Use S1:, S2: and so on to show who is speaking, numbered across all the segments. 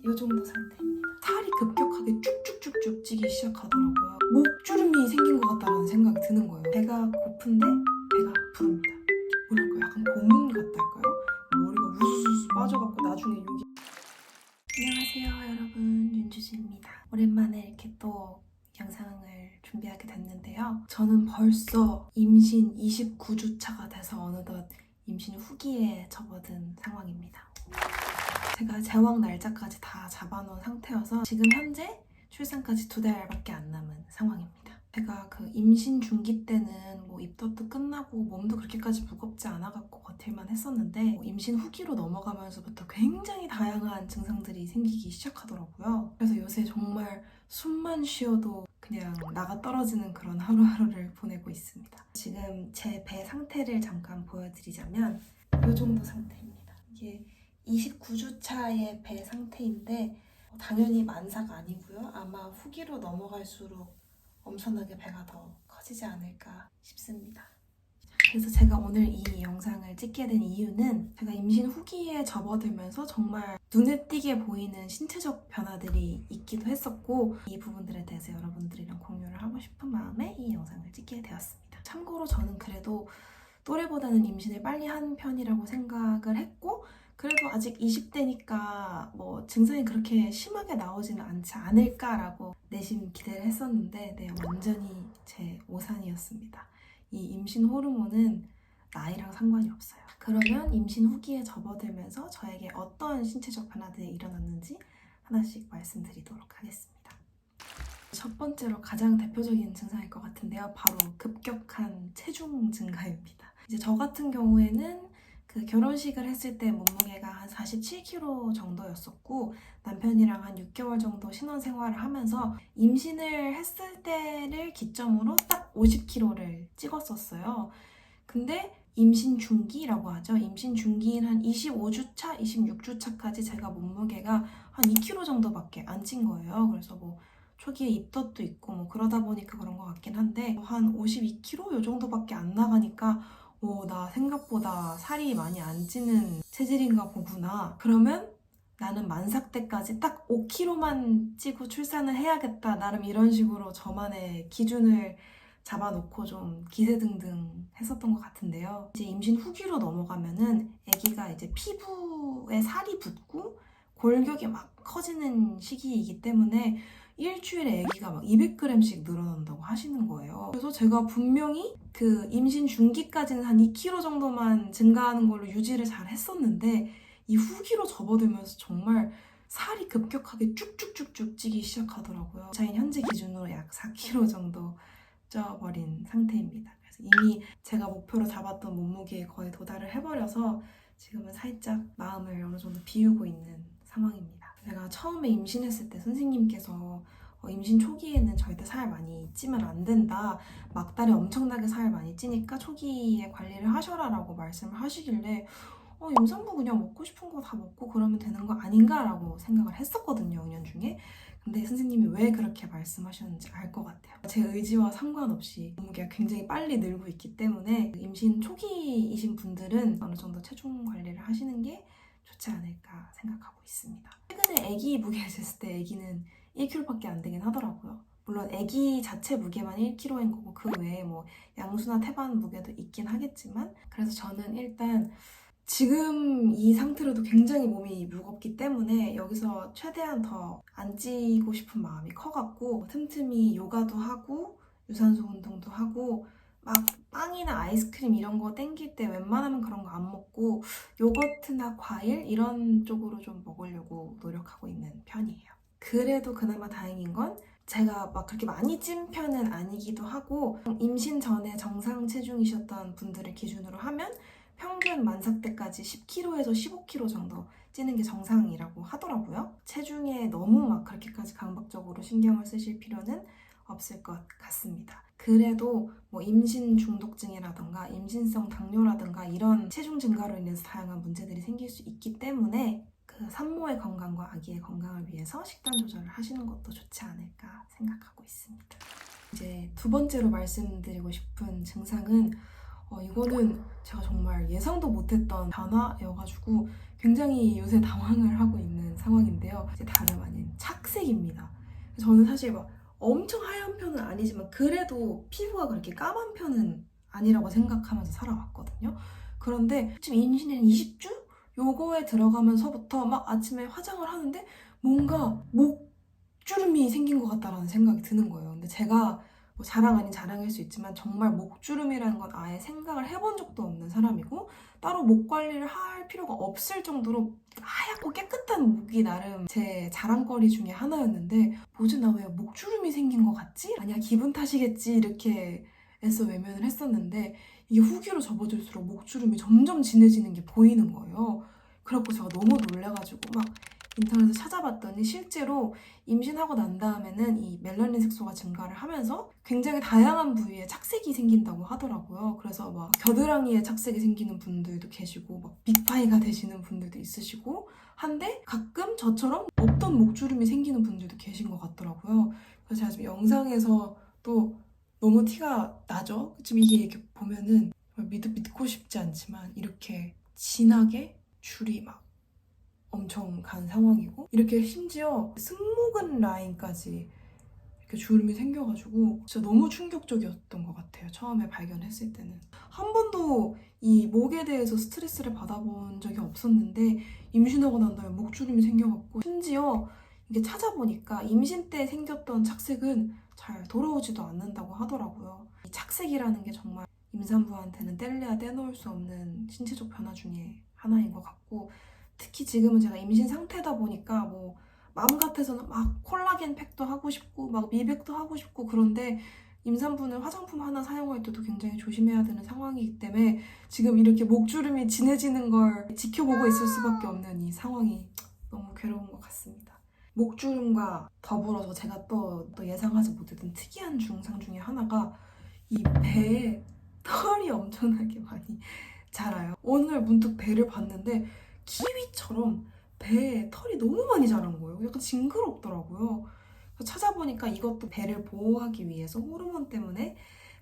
S1: 이 정도 상태입니다. 살이 급격하게 쭉쭉쭉쭉 찌기 시작하더라고요. 목주름이 생긴 것 같다는 생각이 드는 거예요. 배가 고픈데 배가 부릅니다. 뭐랄까요? 약간 고문 같달까요? 머리가 우수수 빠져갖고 나중에 여기. 안녕하세요 여러분, 윤주주입니다. 오랜만에 이렇게 또 영상을 준비하게 됐는데요. 저는 벌써 임신 29주차가 돼서 어느덧 임신 후기에 접어든 상황입니다. 제가 제왕 날짜까지 다 잡아놓은 상태여서 지금 현재 출산까지 2달밖에 안 남은 상황입니다. 제가 그 임신 중기 때는 뭐 입덧도 끝나고 몸도 그렇게까지 무겁지 않아갖고 버틸만 했었는데 임신 후기로 넘어가면서부터 굉장히 다양한 증상들이 생기기 시작하더라고요. 그래서 요새 정말 숨만 쉬어도 그냥 나가 떨어지는 그런 하루하루를 보내고 있습니다. 지금 제 배 상태를 잠깐 보여드리자면 이 정도 상태입니다. 이게 29주차의 배 상태인데 당연히 만사가 아니고요. 아마 후기로 넘어갈수록 엄청나게 배가 더 커지지 않을까 싶습니다. 그래서 제가 오늘 이 영상을 찍게 된 이유는 제가 임신 후기에 접어들면서 정말 눈에 띄게 보이는 신체적 변화들이 있기도 했었고 이 부분들에 대해서 여러분들이랑 공유를 하고 싶은 마음에 이 영상을 찍게 되었습니다. 참고로 저는 그래도 또래보다는 임신을 빨리 한 편이라고 생각을 했고 그래도 아직 20대니까 뭐 증상이 그렇게 심하게 나오지는 않지 않을까라고 내심 기대를 했었는데 네, 완전히 제 오산이었습니다. 이 임신 호르몬은 나이랑 상관이 없어요. 그러면 임신 후기에 접어들면서 저에게 어떤 신체적 변화들이 일어났는지 하나씩 말씀드리도록 하겠습니다. 첫 번째로 가장 대표적인 증상일 것 같은데요. 바로 급격한 체중 증가입니다. 이제 저 같은 경우에는 그 결혼식을 했을 때 몸무게가 한 47kg 정도였었고 남편이랑 한 6개월 정도 신혼생활을 하면서 임신을 했을 때를 기점으로 딱 50kg를 찍었었어요. 근데 임신 중기라고 하죠. 임신 중기인 한 25주차, 26주차까지 제가 몸무게가 한 2kg 정도밖에 안 찐 거예요. 그래서 뭐 초기에 입덧도 있고 뭐 그러다 보니까 그런 것 같긴 한데 한 52kg 요 정도밖에 안 나가니까 나 생각보다 살이 많이 안 찌는 체질인가 보구나. 그러면 나는 만삭 때까지 딱 5kg만 찌고 출산을 해야겠다. 나름 이런 식으로 저만의 기준을 잡아놓고 좀 기세등등 했었던 것 같은데요. 이제 임신 후기로 넘어가면은 아기가 이제 피부에 살이 붙고 골격이 막 커지는 시기이기 때문에 일주일에 아기가 막 200g씩 늘어난다고 하시는 거예요. 그래서 제가 분명히 그 임신 중기까지는 한 2kg 정도만 증가하는 걸로 유지를 잘 했었는데 이 후기로 접어들면서 정말 살이 급격하게 쭉쭉쭉쭉 찌기 시작하더라고요. 저희 현재 기준으로 약 4kg 정도 쪄버린 상태입니다. 그래서 이미 제가 목표로 잡았던 몸무게에 거의 도달을 해버려서 지금은 살짝 마음을 어느 정도 비우고 있는 상황입니다. 제가 처음에 임신했을 때 선생님께서 임신 초기에는 절대 살 많이 찌면 안 된다. 막달에 엄청나게 살 많이 찌니까 초기에 관리를 하셔라 라고 말씀을 하시길래 임산부 그냥 먹고 싶은 거 다 먹고 그러면 되는 거 아닌가 라고 생각을 했었거든요, 은연중에. 근데 선생님이 왜 그렇게 말씀하셨는지 알 것 같아요. 제 의지와 상관없이 몸무게가 굉장히 빨리 늘고 있기 때문에 임신 초기이신 분들은 어느 정도 체중 관리를 하시는 게 좋지 않을까 생각하고 있습니다. 최근에 아기 무게를 쟀을 때 아기는 1kg밖에 안 되긴 하더라고요. 물론 아기 자체 무게만 1kg인 거고 그 외에 뭐 양수나 태반 무게도 있긴 하겠지만 그래서 저는 일단 지금 이 상태로도 굉장히 몸이 무겁기 때문에 여기서 최대한 더 안 찌고 싶은 마음이 커갖고 틈틈이 요가도 하고 유산소 운동도 하고 막 빵이나 아이스크림 이런 거 땡길 때 웬만하면 그런 거 안 먹고 요거트나 과일 이런 쪽으로 좀 먹으려고 노력하고 있는 편이에요. 그래도 그나마 다행인 건 제가 막 그렇게 많이 찐 편은 아니기도 하고 임신 전에 정상 체중이셨던 분들을 기준으로 하면 평균 만삭 때까지 10kg에서 15kg 정도 찌는 게 정상이라고 하더라고요. 체중에 너무 막 그렇게까지 강박적으로 신경을 쓰실 필요는 없을 것 같습니다. 그래도 뭐 임신 중독증이라던가 임신성 당뇨라던가 이런 체중 증가로 인해서 다양한 문제들이 생길 수 있기 때문에 그 산모의 건강과 아기의 건강을 위해서 식단 조절을 하시는 것도 좋지 않을까 생각하고 있습니다. 이제 두 번째로 말씀드리고 싶은 증상은 이거는 제가 정말 예상도 못했던 변화여가지고 굉장히 요새 당황을 하고 있는 상황인데요. 이제 다름 아닌 착색입니다. 저는 사실 막 엄청 하얀 편은 아니지만 그래도 피부가 그렇게 까만 편은 아니라고 생각하면서 살아왔거든요. 그런데 지금 임신한 20주? 요거에 들어가면서부터 막 아침에 화장을 하는데 뭔가 목주름이 생긴 것 같다라는 생각이 드는 거예요. 근데 제가 뭐 자랑 아닌 자랑일 수 있지만 정말 목주름이라는 건 아예 생각을 해본 적도 없는 사람이고 따로 목 관리를 할 필요가 없을 정도로 하얗고 깨끗한 목이 나름 제 자랑거리 중에 하나였는데 뭐지 나 왜 목주름이 생긴 것 같지? 아니야 기분 탓이겠지 이렇게 애써 외면을 했었는데 이게 후기로 접어들수록 목주름이 점점 진해지는 게 보이는 거예요. 그래갖고 제가 너무 놀래가지고 막 인터넷에서 찾아봤더니 실제로 임신하고 난 다음에는 이 멜라닌 색소가 증가를 하면서 굉장히 다양한 부위에 착색이 생긴다고 하더라고요. 그래서 막 겨드랑이에 착색이 생기는 분들도 계시고 막 빅파이가 되시는 분들도 있으시고 한데 가끔 저처럼 없던 목주름이 생기는 분들도 계신 것 같더라고요. 그래서 제가 지금 영상에서 또 너무 티가 나죠? 지금 이게 이렇게 보면은 믿고 싶지 않지만 이렇게 진하게 줄이 막 엄청 간 상황이고 이렇게 심지어 승모근 라인까지 이렇게 주름이 생겨가지고 진짜 너무 충격적이었던 것 같아요. 처음에 발견했을 때는 한 번도 이 목에 대해서 스트레스를 받아본 적이 없었는데 임신하고 난 다음에 목주름이 생겨갖고 심지어 이게 찾아보니까 임신 때 생겼던 착색은 잘 돌아오지도 않는다고 하더라고요. 이 착색이라는 게 정말 임산부한테는 뗄래야 떼놓을 수 없는 신체적 변화 중에 하나인 것 같고 특히 지금은 제가 임신 상태다 보니까 뭐 마음 같아서는 막 콜라겐 팩도 하고 싶고 막 미백도 하고 싶고 그런데 임산부는 화장품 하나 사용할 때도 굉장히 조심해야 되는 상황이기 때문에 지금 이렇게 목주름이 진해지는 걸 지켜보고 있을 수밖에 없는 이 상황이 너무 괴로운 것 같습니다. 목주름과 더불어서 제가 또 예상하지 못했던 특이한 증상 중에 하나가 이 배에 털이 엄청나게 많이 자라요. 오늘 문득 배를 봤는데 키위처럼 배에 털이 너무 많이 자란 거예요. 약간 징그럽더라고요. 그래서 찾아보니까 이것도 배를 보호하기 위해서 호르몬 때문에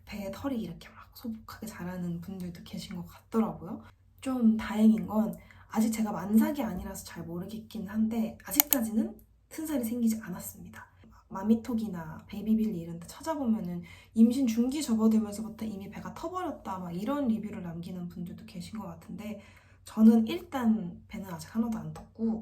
S1: 배에 털이 이렇게 막 소복하게 자라는 분들도 계신 것 같더라고요. 좀 다행인 건 아직 제가 만삭이 아니라서 잘 모르겠긴 한데 아직까지는 튼살이 생기지 않았습니다. 마미톡이나 베이비빌리 이런 데 찾아보면은 임신 중기 접어들면서부터 이미 배가 터버렸다 막 이런 리뷰를 남기는 분들도 계신 것 같은데 저는 일단 배는 아직 하나도 안 텄고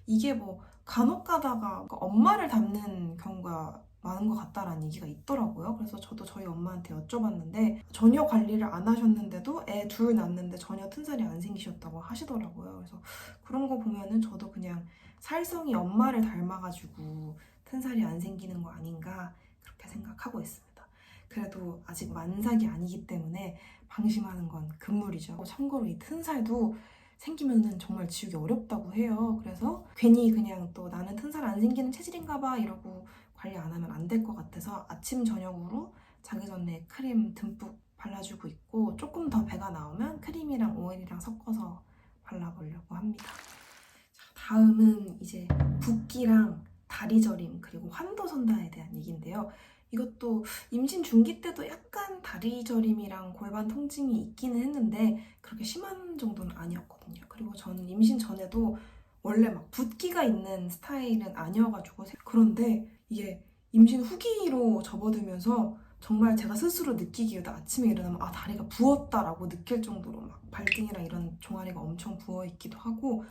S1: 이게 뭐 간혹 가다가 엄마를 닮는 경우가 많은 것 같다라는 얘기가 있더라고요. 그래서 저도 저희 엄마한테 여쭤봤는데 전혀 관리를 안 하셨는데도 애 둘 낳았는데 전혀 튼살이 안 생기셨다고 하시더라고요. 그래서 그런 거 보면은 저도 그냥 살성이 엄마를 닮아가지고 튼살이 안 생기는 거 아닌가 그렇게 생각하고 있습니다. 그래도 아직 만삭이 아니기 때문에 방심하는 건 금물이죠. 참고로 이 튼살도 생기면은 정말 지우기 어렵다고 해요. 그래서 괜히 그냥 또 나는 튼살 안 생기는 체질인가 봐 이러고 관리 안 하면 안 될 것 같아서 아침 저녁으로 자기 전에 크림 듬뿍 발라주고 있고 조금 더 배가 나오면 크림이랑 오일이랑 섞어서 발라보려고 합니다. 자, 다음은 이제 붓기랑 다리 저림 그리고 환도선다에 대한 얘기인데요. 이것도 임신 중기 때도 약간 다리 저림이랑 골반 통증이 있기는 했는데 그렇게 심한 정도는 아니었거든요. 그리고 저는 임신 전에도 원래 막 붓기가 있는 스타일은 아니어가지고 그런데 이게 임신 후기로 접어들면서 정말 제가 스스로 느끼기에도 아침에 일어나면 아 다리가 부었다라고 느낄 정도로 막 발등이랑 이런 종아리가 엄청 부어있기도 하고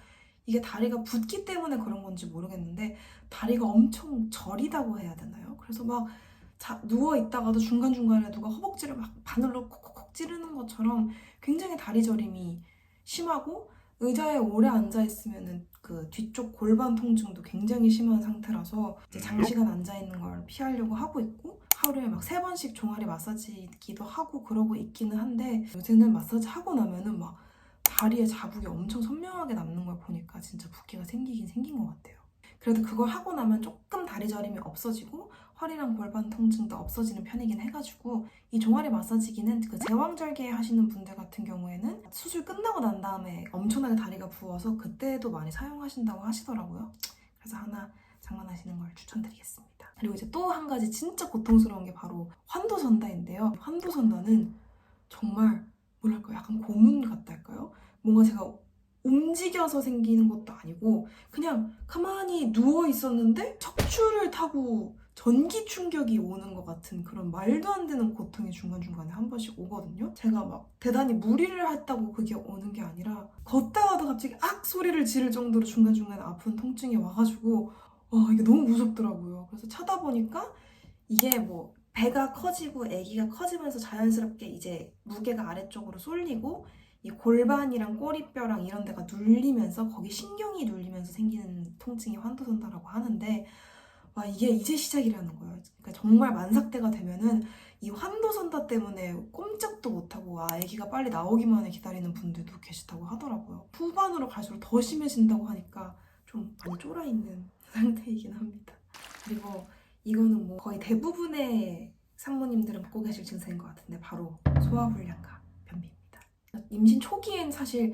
S1: 이게 다리가 붓기 때문에 그런 건지 모르겠는데 다리가 엄청 저리다고 해야 되나요? 그래서 막 누워있다가도 중간중간에 누가 허벅지를 막 바늘로 콕콕콕 찌르는 것처럼 굉장히 다리 저림이 심하고 의자에 오래 앉아있으면 그 뒤쪽 골반 통증도 굉장히 심한 상태라서 이제 장시간 앉아있는 걸 피하려고 하고 있고 하루에 막 3번씩 종아리 마사지기도 하고 그러고 있기는 한데 요새는 마사지 하고 나면은 막 다리에 자국이 엄청 선명하게 남는 걸 보니까 진짜 붓기가 생기긴 생긴 것 같아요. 그래도 그걸 하고 나면 조금 다리 저림이 없어지고 허리랑 골반 통증도 없어지는 편이긴 해가지고 이 종아리 마사지기는 그 제왕절개 하시는 분들 같은 경우에는 수술 끝나고 난 다음에 엄청나게 다리가 부어서 그때도 많이 사용하신다고 하시더라고요. 그래서 하나 장만하시는 걸 추천드리겠습니다. 그리고 이제 또 한 가지 진짜 고통스러운 게 바로 환도선다인데요. 환도선다는 정말 뭐랄까요? 약간 고문 같달까요? 뭔가 제가 움직여서 생기는 것도 아니고 그냥 가만히 누워 있었는데 척추를 타고 전기 충격이 오는 것 같은 그런 말도 안 되는 고통이 중간중간에 한 번씩 오거든요. 제가 막 대단히 무리를 했다고 그게 오는 게 아니라 걷다가도 갑자기 악 소리를 지를 정도로 중간중간에 아픈 통증이 와가지고 와 이게 너무 무섭더라고요. 그래서 찾아보니까 이게 뭐 배가 커지고 아기가 커지면서 자연스럽게 이제 무게가 아래쪽으로 쏠리고 이 골반이랑 꼬리뼈랑 이런 데가 눌리면서 거기 신경이 눌리면서 생기는 통증이 환도선다라고 하는데 와 이게 이제 시작이라는 거예요. 그러니까 정말 만삭대가 되면은 이 환도선다 때문에 꼼짝도 못하고 아기가 빨리 나오기만을 기다리는 분들도 계시다고 하더라고요. 후반으로 갈수록 더 심해진다고 하니까 좀 많이 쫄아있는 상태이긴 합니다. 그리고 이거는 뭐 거의 대부분의 산모님들은 갖고 계실 증세인 것 같은데 바로 소화불량과 변비입니다. 임신 초기엔 사실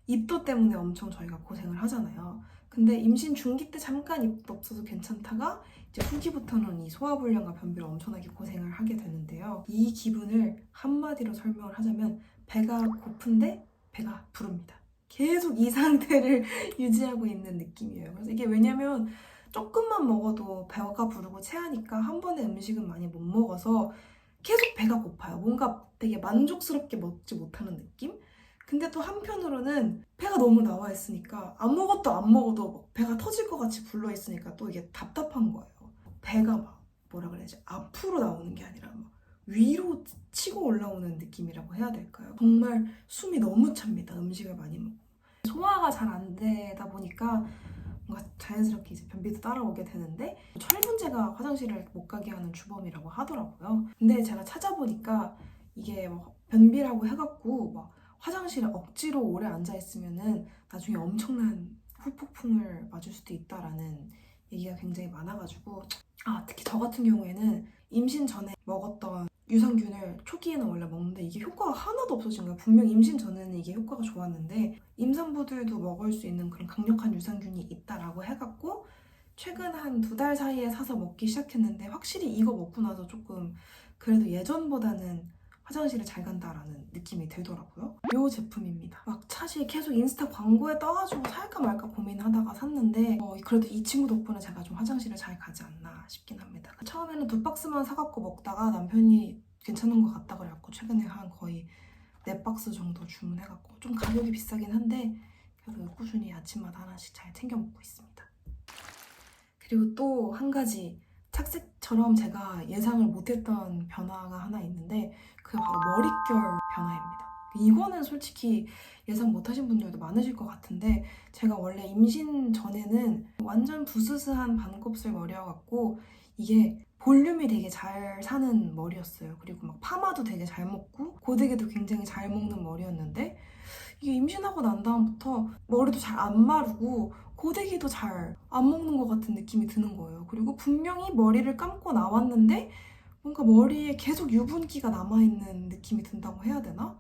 S1: 입도 때문에 엄청 저희가 고생을 하잖아요. 근데 임신 중기 때 잠깐 입도 없어서 괜찮다가 이제 후기부터는 이 소화불량과 변비로 엄청나게 고생을 하게 되는데요. 이 기분을 한마디로 설명을 하자면 배가 고픈데 배가 부릅니다. 계속 이 상태를 유지하고 있는 느낌이에요. 그래서 이게 왜냐면 조금만 먹어도 배가 부르고 체하니까 한 번에 음식은 많이 못 먹어서 계속 배가 고파요. 뭔가 되게 만족스럽게 먹지 못하는 느낌? 근데 또 한편으로는 배가 너무 나와 있으니까 아무것도 안 먹어도 배가 터질 것 같이 불러 있으니까 또 이게 답답한 거예요. 배가 막 뭐라 그래야지 앞으로 나오는 게 아니라 막 위로 치고 올라오는 느낌이라고 해야 될까요? 정말 숨이 너무 찹니다. 음식을 많이 먹고. 소화가 잘 안 되다 보니까 뭔가 자연스럽게 이제 변비도 따라오게 되는데 철분제가 화장실을 못 가게 하는 주범이라고 하더라고요. 근데 제가 찾아보니까 이게 뭐 변비라고 해갖고 막 화장실에 억지로 오래 앉아 있으면은 나중에 엄청난 후폭풍을 맞을 수도 있다라는 얘기가 굉장히 많아가지고 특히 저 같은 경우에는 임신 전에 먹었던 유산균을 초기에는 원래 먹는데 이게 효과가 하나도 없어진 거예요. 분명 임신 전에는 이게 효과가 좋았는데 임산부들도 먹을 수 있는 그런 강력한 유산균이 있다라고 해갖고 최근 한 2달 사이에 사서 먹기 시작했는데 확실히 이거 먹고 나서 조금 그래도 예전보다는 화장실을 잘 간다라는 느낌이 들더라고요. 이 제품입니다. 막 사실 계속 인스타 광고에 떠가지고 살까 말까 고민하다가 샀는데 그래도 이 친구 덕분에 제가 좀 화장실을 잘 가지 않나 싶긴 합니다. 처음에는 2박스만 사갖고 먹다가 남편이 괜찮은 것 같다 그래갖고 최근에 한 거의 4박스 정도 주문해갖고 좀 가격이 비싸긴 한데 그래도 꾸준히 아침마다 하나씩 잘 챙겨 먹고 있습니다. 그리고 또 한 가지 착색처럼 제가 예상을 못했던 변화가 하나 있는데 그게 바로 머릿결 변화입니다. 이거는 솔직히 예상 못하신 분들도 많으실 것 같은데 제가 원래 임신 전에는 완전 부스스한 반곱슬 머리여갖고 이게 볼륨이 되게 잘 사는 머리였어요. 그리고 막 파마도 되게 잘 먹고 고데기도 굉장히 잘 먹는 머리였는데 이게 임신하고 난 다음부터 머리도 잘 안 마르고 고데기도 잘 안 먹는 것 같은 느낌이 드는 거예요. 그리고 분명히 머리를 감고 나왔는데 뭔가 머리에 계속 유분기가 남아있는 느낌이 든다고 해야 되나?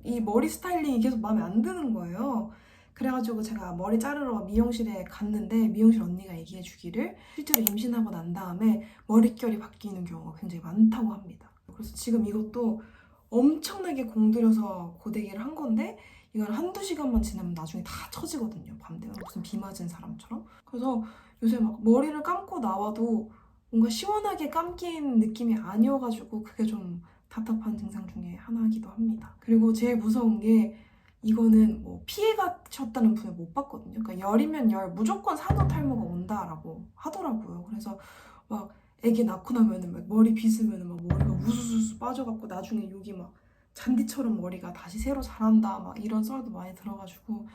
S1: 이 머리 스타일링이 계속 마음에 안 드는 거예요. 그래가지고 제가 머리 자르러 미용실에 갔는데 미용실 언니가 얘기해 주기를 실제로 임신하고 난 다음에 머릿결이 바뀌는 경우가 굉장히 많다고 합니다. 그래서 지금 이것도 엄청나게 공들여서 고데기를 한 건데 이건 한두 시간만 지나면 나중에 다 처지거든요. 밤 되면 무슨 비 맞은 사람처럼. 그래서 요새 막 머리를 감고 나와도 뭔가 시원하게 감긴 느낌이 아니어가지고 그게 좀 답답한 증상 중에 하나이기도 합니다. 그리고 제일 무서운 게 이거는 뭐 피해가 쳤다는 분을 못 봤거든요. 그러니까 열이면 열 무조건 산후탈모가 온다라고 하더라고요. 그래서 막 애기 낳고 나면은 막 머리 빗으면은 막 머리가 우수수수 빠져갖고 나중에 여기 막 잔디처럼 머리가 다시 새로 자란다 막 이런 썰도 많이 들어가지고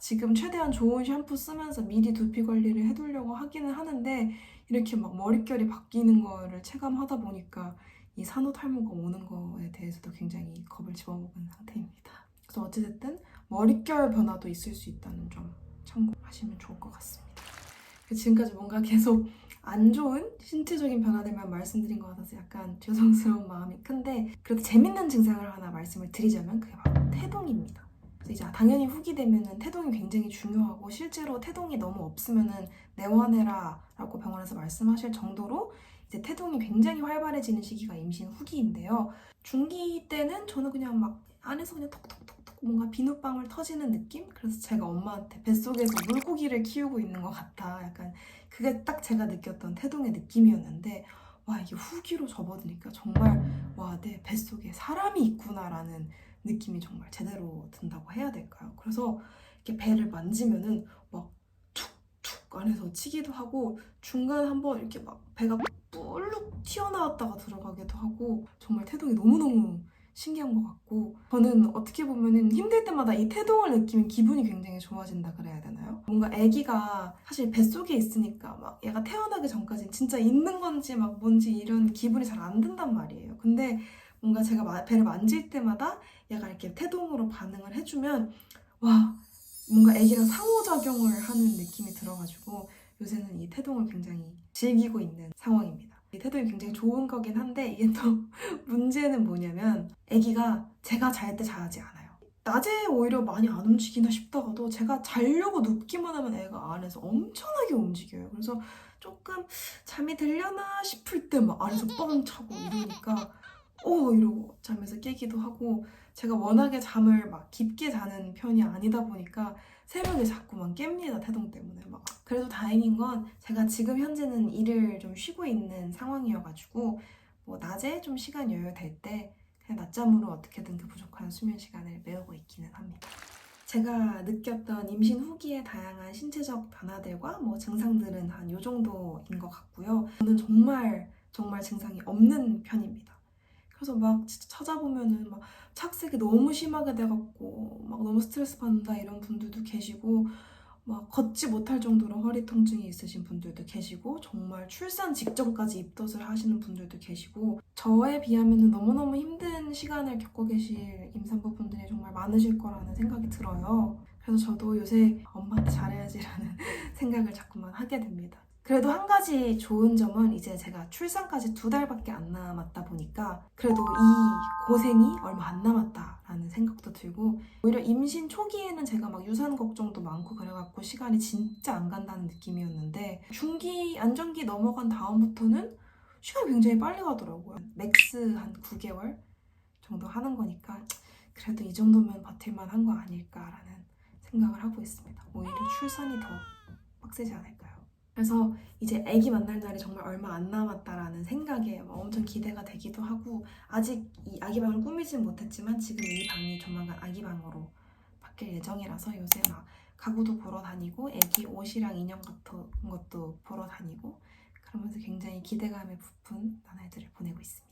S1: 지금 최대한 좋은 샴푸 쓰면서 미리 두피 관리를 해두려고 하기는 하는데 이렇게 막 머릿결이 바뀌는 거를 체감하다 보니까 이 산후탈모가 오는 거에 대해서도 굉장히 겁을 집어먹은 상태입니다. 그래서 어찌됐든 머릿결 변화도 있을 수 있다는 점 참고하시면 좋을 것 같습니다. 지금까지 뭔가 계속 안 좋은 신체적인 변화들만 말씀드린 것 같아서 약간 죄송스러운 마음이 큰데 그래도 재밌는 증상을 하나 말씀을 드리자면 그게 바로 태동입니다. 그래서 이제 당연히 후기 되면은 태동이 굉장히 중요하고 실제로 태동이 너무 없으면은 내원해라 라고 병원에서 말씀하실 정도로 이제 태동이 굉장히 활발해지는 시기가 임신 후기인데요. 중기 때는 저는 그냥 막 안에서 그냥 톡톡톡톡 뭔가 비눗방울 터지는 느낌? 그래서 제가 엄마한테 뱃속에서 물고기를 키우고 있는 것 같아. 약간 그게 딱 제가 느꼈던 태동의 느낌이었는데 와, 이게 후기로 접어드니까 정말 와, 내 뱃속에 사람이 있구나라는 느낌이 정말 제대로 든다고 해야 될까요? 그래서 이렇게 배를 만지면은 막 툭툭 안에서 치기도 하고 중간에 한번 이렇게 막 배가 불룩 튀어나왔다가 들어가기도 하고 정말 태동이 너무너무 신기한 것 같고 저는 어떻게 보면은 힘들 때마다 이 태동을 느끼면 기분이 굉장히 좋아진다 그래야 되나요? 뭔가 아기가 사실 뱃속에 있으니까 막 얘가 태어나기 전까지는 진짜 있는 건지 막 뭔지 이런 기분이 잘 안 든단 말이에요. 근데 뭔가 제가 배를 만질 때마다 얘가 이렇게 태동으로 반응을 해주면 와, 뭔가 아기랑 상호작용을 하는 느낌이 들어가지고 요새는 이 태동을 굉장히 즐기고 있는 상황입니다. 이 태동이 굉장히 좋은 거긴 한데 이게 또 문제는 뭐냐면 아기가 제가 잘 때 자지 않아요. 낮에 오히려 많이 안 움직이나 싶다가도 제가 자려고 눕기만 하면 애가 안에서 엄청나게 움직여요. 그래서 조금 잠이 들려나 싶을 때 막 안에서 뻥 차고 이러니까 이러고 잠에서 깨기도 하고 제가 워낙에 잠을 막 깊게 자는 편이 아니다 보니까 새벽에 자꾸만 깹니다, 태동 때문에 막. 그래도 다행인 건 제가 지금 현재는 일을 좀 쉬고 있는 상황이어가지고 뭐 낮에 좀 시간 여유 될 때 그냥 낮잠으로 어떻게든 그 부족한 수면 시간을 메우고 있기는 합니다. 제가 느꼈던 임신 후기의 다양한 신체적 변화들과 뭐 증상들은 한 요 정도인 것 같고요. 저는 정말 증상이 없는 편입니다. 그래서 막 진짜 찾아보면은 막 착색이 너무 심하게 돼갖고 막 너무 스트레스 받는다 이런 분들도 계시고 막 걷지 못할 정도로 허리 통증이 있으신 분들도 계시고 정말 출산 직전까지 입덧을 하시는 분들도 계시고 저에 비하면 너무너무 힘든 시간을 겪고 계실 임산부분들이 정말 많으실 거라는 생각이 들어요. 그래서 저도 요새 엄마한테 잘해야지라는 생각을 자꾸만 하게 됩니다. 그래도 한 가지 좋은 점은 이제 제가 출산까지 2달밖에 안 남았다 보니까 그래도 이 고생이 얼마 안 남았다라는 생각도 들고 오히려 임신 초기에는 제가 막 유산 걱정도 많고 그래갖고 시간이 진짜 안 간다는 느낌이었는데 중기, 안정기 넘어간 다음부터는 시간이 굉장히 빨리 가더라고요. 맥스 한 9개월 정도 하는 거니까 그래도 이 정도면 버틸만 한 거 아닐까라는 생각을 하고 있습니다. 오히려 출산이 더 빡세지 않을까요? 그래서 이제 아기 만날 날이 정말 얼마 안 남았다라는 생각에 엄청 기대가 되기도 하고 아직 이 아기 방을 꾸미진 못했지만 지금 이 방이 조만간 아기 방으로 바뀔 예정이라서 요새 막 가구도 보러 다니고 아기 옷이랑 인형 같은 것도 보러 다니고 그러면서 굉장히 기대감에 부푼 나날들을 보내고 있습니다.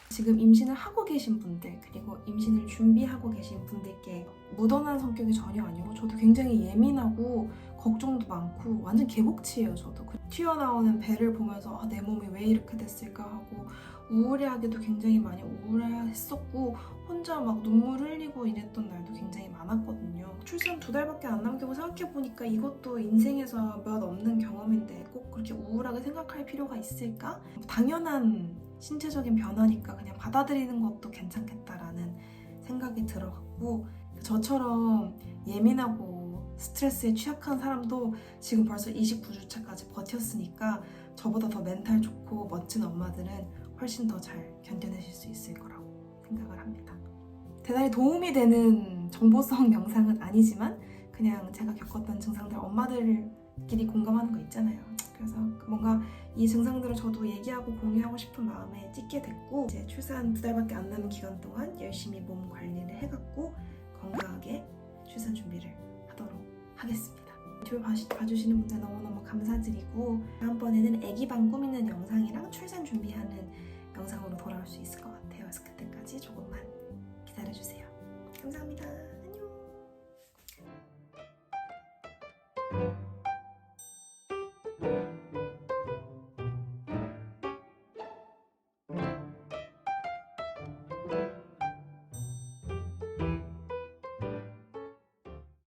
S1: 지금 임신을 하고 계신 분들 그리고 임신을 준비하고 계신 분들께 무던한 성격이 전혀 아니고 저도 굉장히 예민하고 걱정도 많고 완전 개복치예요. 저도 튀어나오는 배를 보면서 내 몸이 왜 이렇게 됐을까 하고 우울해하기도 굉장히 많이 우울했었고 혼자 막 눈물 흘리고 이랬던 날도 굉장히 많았거든요. 출산 2달밖에 안 남기고 생각해보니까 이것도 인생에서 몇 없는 경험인데 꼭 그렇게 우울하게 생각할 필요가 있을까? 당연한 신체적인 변화니까 그냥 받아들이는 것도 괜찮겠다라는 생각이 들어갔고 저처럼 예민하고 스트레스에 취약한 사람도 지금 벌써 29주차까지 버텼으니까 저보다 더 멘탈 좋고 멋진 엄마들은 훨씬 더 잘 견뎌내실 수 있을 거라고 생각을 합니다. 대단히 도움이 되는 정보성 영상은 아니지만 그냥 제가 겪었던 증상들 엄마들끼리 공감하는 거 있잖아요. 그래서 뭔가 이 증상들을 저도 얘기하고 공유하고 싶은 마음에 찍게 됐고 이제 출산 2달밖에 안 남은 기간 동안 열심히 몸 관리를 해갖고 건강하게 출산 준비를 하도록 하겠습니다. 유튜브 봐주시는 분들 너무너무 감사드리고 다음번에는 아기방 꾸미는 영상이랑 출산 준비하는 영상으로 돌아올 수 있을 것 같아요. 그래서 그때까지 조금만 기다려주세요. 감사합니다. 안녕.